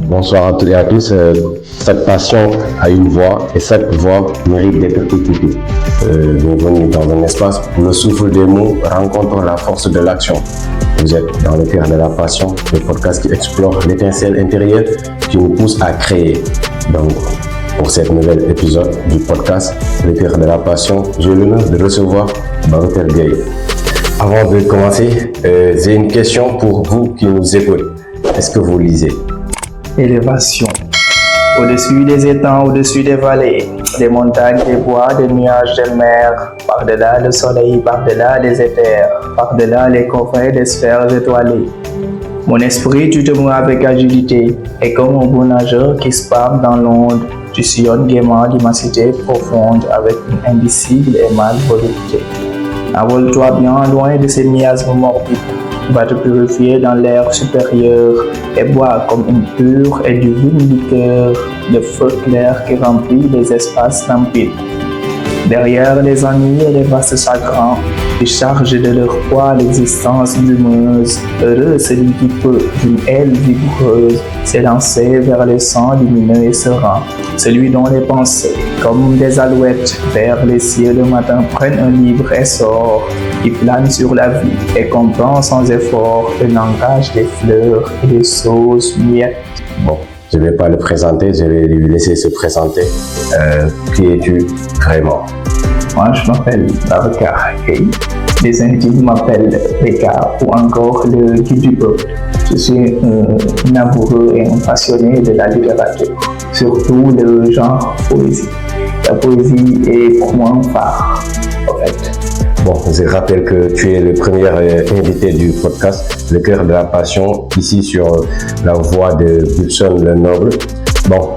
Bonsoir à toutes et à tous. Chaque passion a une voix et chaque voix mérite d'être écoutée. Bienvenue dans un espace où le souffle des mots rencontre la force de l'action. Vous êtes dans le cœur de la passion, le podcast qui explore l'étincelle intérieure qui nous pousse à créer. Donc, pour cet nouvel épisode du podcast Le cœur de la passion, j'ai l'honneur de recevoir Babacar Gueye. Avant de commencer, j'ai une question pour vous qui nous écoutent. Est-ce que vous lisez? Élévation. Au-dessus des étangs, au-dessus des vallées, des montagnes, des bois, des nuages, des mers, par-delà le soleil, par-delà les éthers, par-delà les coffrets des sphères étoilées. Mon esprit, tu te moues avec agilité, et comme un bon nageur qui spame dans l'onde, tu sillonnes gaiement l'immensité profonde avec une indicible et mâle volupté. Envole-toi bien loin de ces miasmes morbides. Va te purifier dans l'air supérieur et bois comme une pure et divine liqueur de feu clair qui remplit les espaces limpides. Derrière les ennuis et les vastes chagrins, ils chargent de leur poids l'existence brumeuse. Heureux celui qui peut, d'une aile vigoureuse, s'élancer vers les sangs lumineux et sereins. Celui dont les pensées, comme des alouettes, vers les cieux le matin prennent un libre essor, qui plane sur la vie et comprend sans effort le langage des fleurs et des sauces miettes. Bon, je ne vais pas le présenter, je vais lui laisser se présenter. Qui es-tu vraiment? Moi, je m'appelle Babacar Gueye. Les intimes m'appellent Béka ou encore le guide du peuple. Je suis un amoureux et un passionné de la littérature, surtout le genre poésie. La poésie est point phare, en fait. Bon, je rappelle que tu es le premier invité du podcast Le cœur de la passion, ici sur la voix de Gibson le Noble. Bon,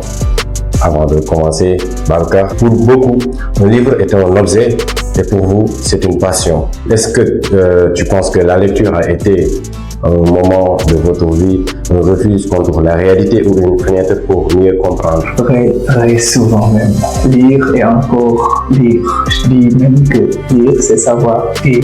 avant de commencer, Babacar, pour beaucoup, un livre est un objet et pour vous, c'est une passion. Est-ce que tu penses que la lecture a été un moment de votre vie, un refuge contre la réalité ou une fenêtre pour mieux comprendre? Très souvent même. Lire et encore lire. Je dis même que lire, c'est savoir. Et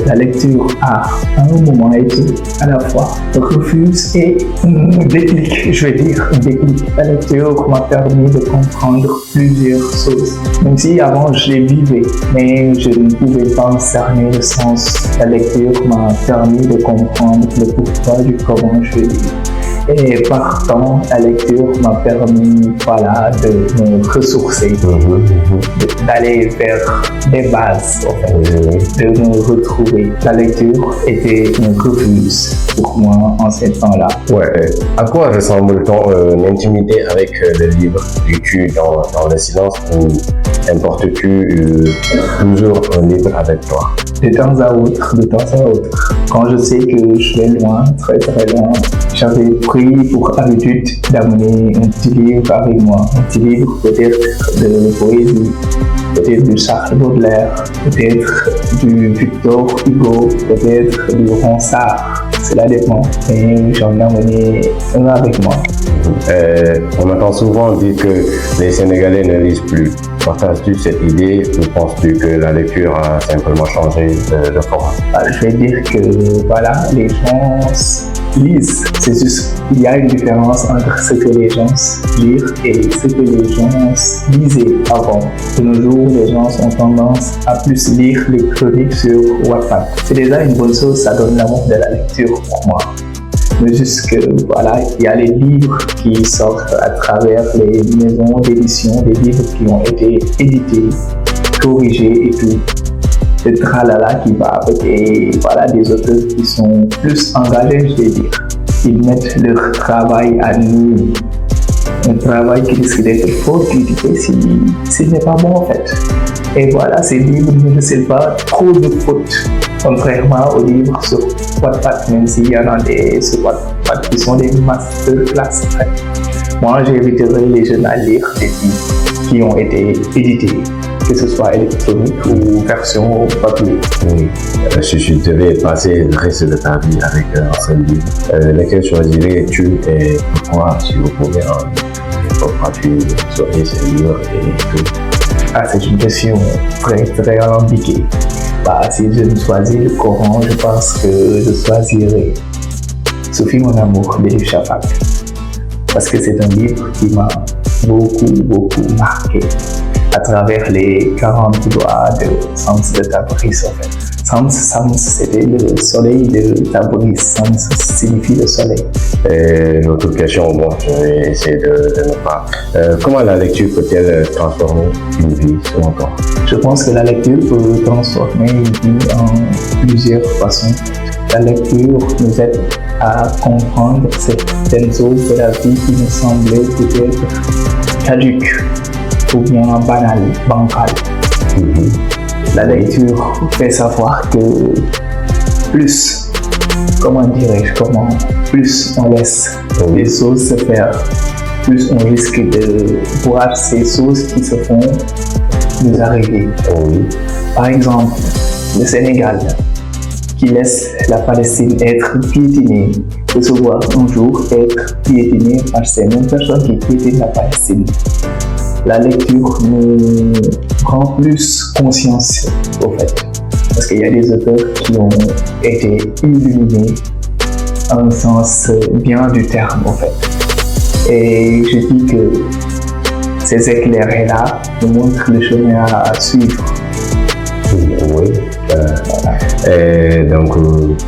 la lecture a un moment été à la fois un refuge et un déclic, je vais dire, un déclic. La lecture m'a permis de comprendre plusieurs choses. Même si avant je les vivais, mais je ne pouvais pas cerner le sens. La lecture m'a permis de comprendre le pourquoi du comment je lis. Et partant, la lecture m'a permis de me ressourcer, d'aller vers des bases, en fait, de me retrouver. La lecture était un refuge pour moi en ces temps-là. Ouais. À quoi ressemble ton intimité avec le livre? Lis-tu dans le silence ou importes-tu toujours un livre avec toi? De temps à autre. Quand je sais que je vais loin, très très loin, j'avais pris pour habitude d'amener un petit livre avec moi. Un petit livre peut-être de poésie, peut-être de Charles Baudelaire, peut-être du Victor Hugo, peut-être du Ronsard. Cela dépend. Et j'en ai amené un avec moi. On entend souvent dire que les Sénégalais ne lisent plus. Partages-tu cette idée ou penses-tu que la lecture a simplement changé de format? Je vais dire que les gens lisent. C'est juste qu'il y a une différence entre ce que les gens lisent et ce que les gens lisaient avant. De nos jours, les gens ont tendance à plus lire les chroniques sur WhatsApp. C'est déjà une bonne chose, ça donne l'amour de la lecture pour moi. Mais juste que il y a les livres qui sortent à travers les maisons d'édition, des livres qui ont été édités, corrigés et tout. Le tralala qui va avec et des auteurs qui sont plus engagés, je vais dire. Ils mettent leur travail à nu. Un travail qui risque d'être fort critiqué s'il n'est pas bon en fait. Et ces livres ne laissent pas trop de fautes, contrairement aux livres sur Wattpad, même s'il y en a des sur Wattpad qui sont des masterclass. Moi, j'inviterai les jeunes à lire des livres qui ont été édités, que ce soit électronique ou version papier. Oui. Si tu devais passer le reste de ta vie avec un seul livre, lequel choisirais-tu et pourquoi, si vous pouvez en dire, pourquoi tu choisis ce livre et tout? C'est une question très très alambiquée. Si je ne choisis le Coran, je pense que je choisirais Sophie mon amour de Shafak. parce que c'est un livre qui m'a beaucoup marqué à travers les 40 doigts de Shams de Tabriz en fait. Shams, c'était le soleil de Tabriz. Shams signifie le soleil. Et l'autre question, bon, je vais essayer de ne pas. Comment la lecture peut-elle transformer une vie selon toi? Je pense que la lecture peut transformer une vie en plusieurs façons. La lecture nous aide à comprendre certaines choses de la vie qui nous semblaient peut-être caduques ou bien banales, bancales. La lecture fait savoir que plus, plus on laisse les choses se faire, plus on risque de voir ces choses qui se font nous arriver. Par exemple, le Sénégal, qui laisse la Palestine être piétinée, peut se voir un jour être piétinée par ces mêmes personnes qui piétinent la Palestine. La lecture nous rend plus conscience au fait, parce qu'il y a des auteurs qui ont été illuminés en un sens bien du terme en fait. Et je dis que ces éclairés-là nous montrent le chemin à suivre. Oui. Donc,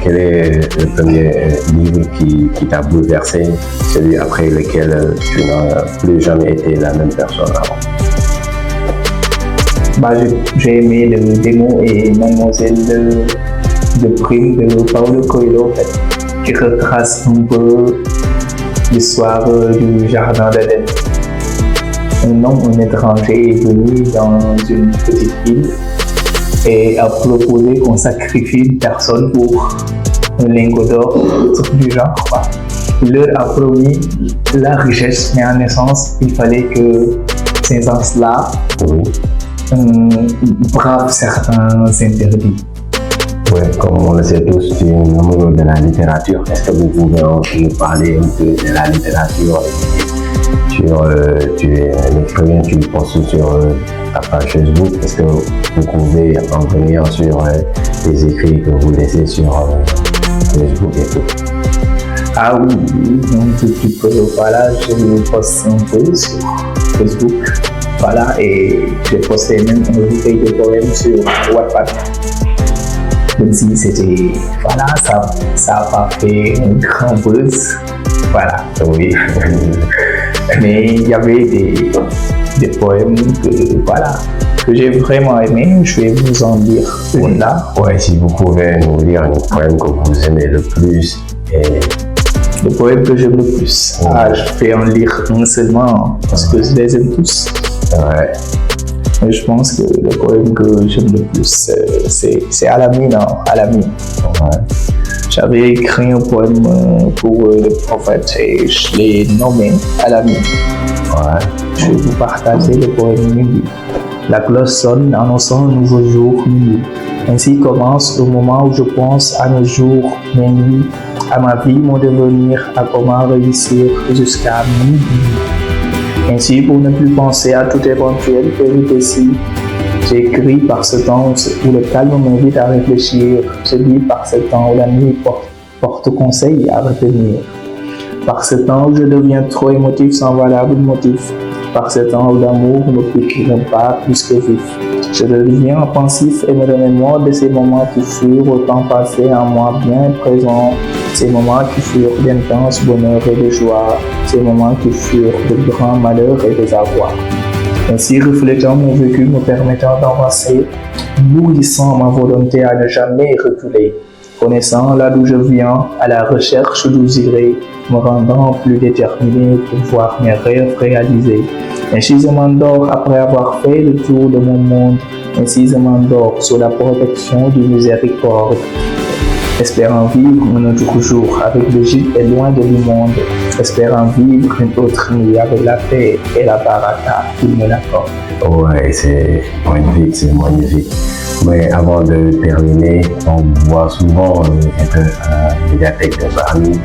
quel est le premier livre qui t'a bouleversé, celui après lequel tu n'as plus jamais été la même personne avant? J'ai aimé le Démon et Mademoiselle de Prime de Paulo Coelho, en fait, qui retrace un peu l'histoire du jardin d'Éden. Un étranger est venu dans une petite ville et a proposé qu'on sacrifie une personne pour un lingot d'or, truc du genre. Il leur a promis la richesse, mais en essence, il fallait que ces gens-là bravent certains interdits. Oui, comme on le sait tous, tu es un amoureux de la littérature. Est-ce que vous pouvez nous parler un peu de la littérature? Tu es un écrivain, tu postes sur ta page Facebook. Est-ce que vous pouvez en venir sur les écrits que vous laissez sur Facebook et tout? Ah oui, donc tu peux, voilà, je poste un peu sur Facebook, voilà, et j'ai posté même un recueil de poèmes sur Wattpad. Même si c'était, voilà, ça n'a pas fait un grand buzz, voilà, oui. Mais il y avait des poèmes que j'ai vraiment aimés. Je vais vous en lire une là. Ouais, si vous pouvez nous lire un poème que vous aimez le plus. Le poème que j'aime le plus. Je vais en lire un seulement parce que je les aime tous. Ouais. Mais je pense que le poème que j'aime le plus, c'est Alamine. Ouais. J'avais écrit un poème pour le prophète et je l'ai nommé Alamine. Ouais. Je vais vous partager le poème Minuit. La cloche sonne annonçant un nouveau jour minuit. Ainsi commence le moment où je pense à mes jours, mes nuits, à ma vie, mon devenir, à comment réussir jusqu'à minuit. Ainsi, pour ne plus penser à toute éventuelle péripétie, j'écris par ce temps où le calme m'invite à réfléchir. Je lis par ce temps où la nuit porte conseil à retenir. Par ce temps où je deviens trop émotif sans valable motif. Par ce temps où l'amour me pique pas plus que vif. Je deviens pensif et me remémore de ces moments qui furent autant passés en moi bien présents. Ces moments qui furent d'intense bonheur et de joie. Ces moments qui furent de grands malheurs et désarroi. Ainsi, reflétant mon vécu, me permettant d'avancer, nourrissant ma volonté à ne jamais reculer, connaissant là d'où je viens, à la recherche d'où j'irai, me rendant plus déterminé pour voir mes rêves réalisés. Ainsi, je m'endors après avoir fait le tour de mon monde. Ainsi, je m'endors sous la protection du miséricorde, espérant vivre un autre jour avec le gîte et loin de l'immonde, espérant vivre une autre nuit avec la paix et la baraka qu'il me l'accorde. Ouais, c'est magnifique, c'est magnifique. Mais avant de terminer, on voit souvent la médiathèque de Paris.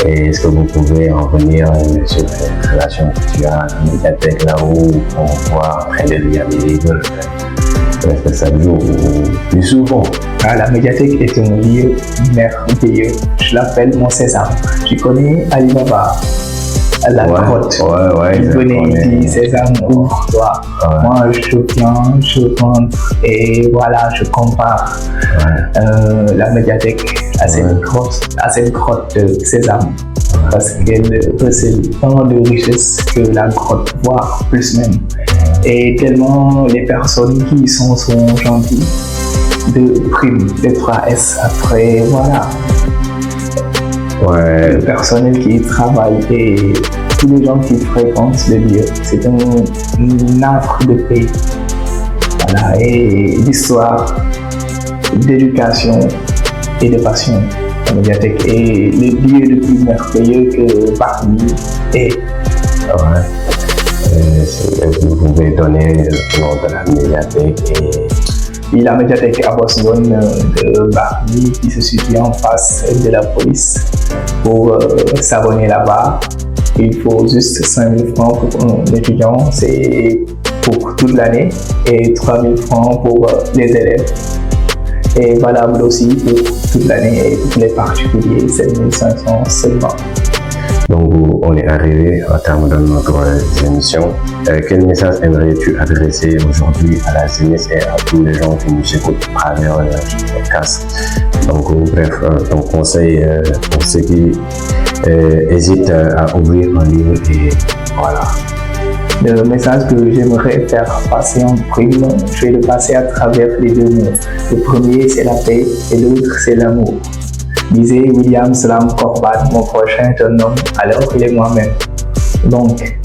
Et est-ce que vous pouvez en venir sur la relation que tu as à la médiathèque là où on voit en train de lire des livres presque chaque jour ou plus souvent? La médiathèque est un lieu merveilleux. Je l'appelle mon sésame. Je connais Alibaba. la Ouais, grotte. ouais, Il je venait, il connais. dit, Sésame, ouvre-toi. Ouais. Moi, je viens, je rentre et voilà, je compare la médiathèque à cette grotte de Sésame. Parce qu'elle recèle tant de richesses que la grotte, voire plus même. Et tellement les personnes qui y sont gentilles, de prime, de 3S. Après, voilà, Ouais, le personnel qui y travaille et tous les gens qui fréquentent le lieu. C'est un havre de paix. Voilà, et d'histoire, d'éducation et de passion. La médiathèque est le lieu le plus merveilleux que Bargny est. ouais. Vous pouvez donner le nom de la médiathèque Et la médiathèque à Boston de Bargny qui se situe en face de la police. Pour s'abonner là-bas, il faut juste 5 000 francs pour un étudiant, c'est pour toute l'année, et 3 000 francs pour les élèves. Et valable aussi pour toute l'année et pour les particuliers, 7 500 seulement. Donc, on est arrivé au terme de notre émission. Quel message aimerais-tu adresser aujourd'hui à la jeunesse et à tous les gens qui nous écoutent à travers ce podcast? Donc, bref, ton conseil pour ceux qui hésitent à ouvrir un livre et voilà. Le message que j'aimerais faire passer en prime, je vais le passer à travers les deux mots. Le premier, c'est la paix et l'autre, c'est l'amour. Disait William Slam Corbat, mon prochain jeune homme, alors il est moi-même. Donc,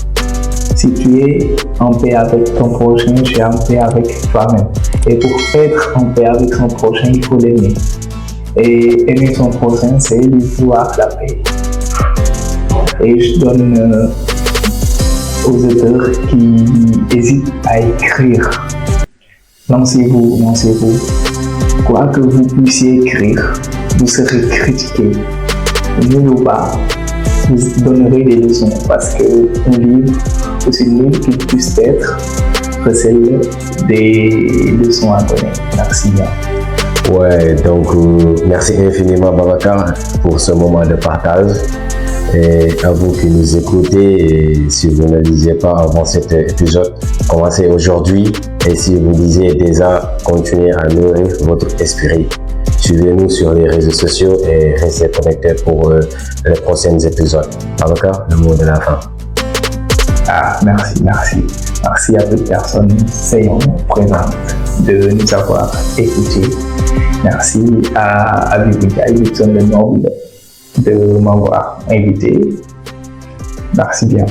si tu es en paix avec ton prochain, tu es en paix avec toi-même. Et pour être en paix avec son prochain, il faut l'aimer. Et aimer son prochain, c'est lui vouloir la paix. Et je donne aux auteurs qui hésitent à écrire. Lancez-vous, lancez-vous. Quoi que vous puissiez écrire, vous serez critiqué. Nul ou pas, vous donnerez des leçons parce qu'un livre, aussi nul qu'il puisse être, recèle des leçons à donner. Merci bien. Ouais, donc merci infiniment Babacar pour ce moment de partage. Et à vous qui nous écoutez, et si vous ne lisiez pas avant cet épisode, commencez aujourd'hui. Et si vous lisez déjà, continuez à nourrir votre esprit. Suivez-nous sur les réseaux sociaux et restez connectés pour les prochains épisodes. Babacar, le mot de la fin. Merci. Merci à toute personne présente de nous avoir écoutés. Merci à Abibika Ibixon le Noble de m'avoir invité. Merci bien.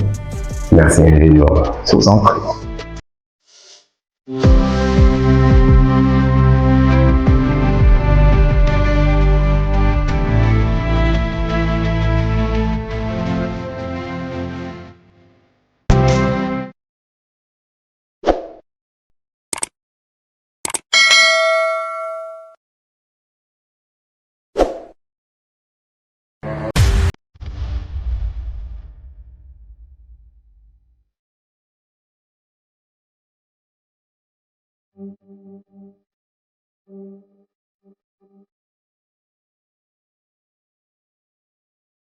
Merci infiniment. Je vous en prie.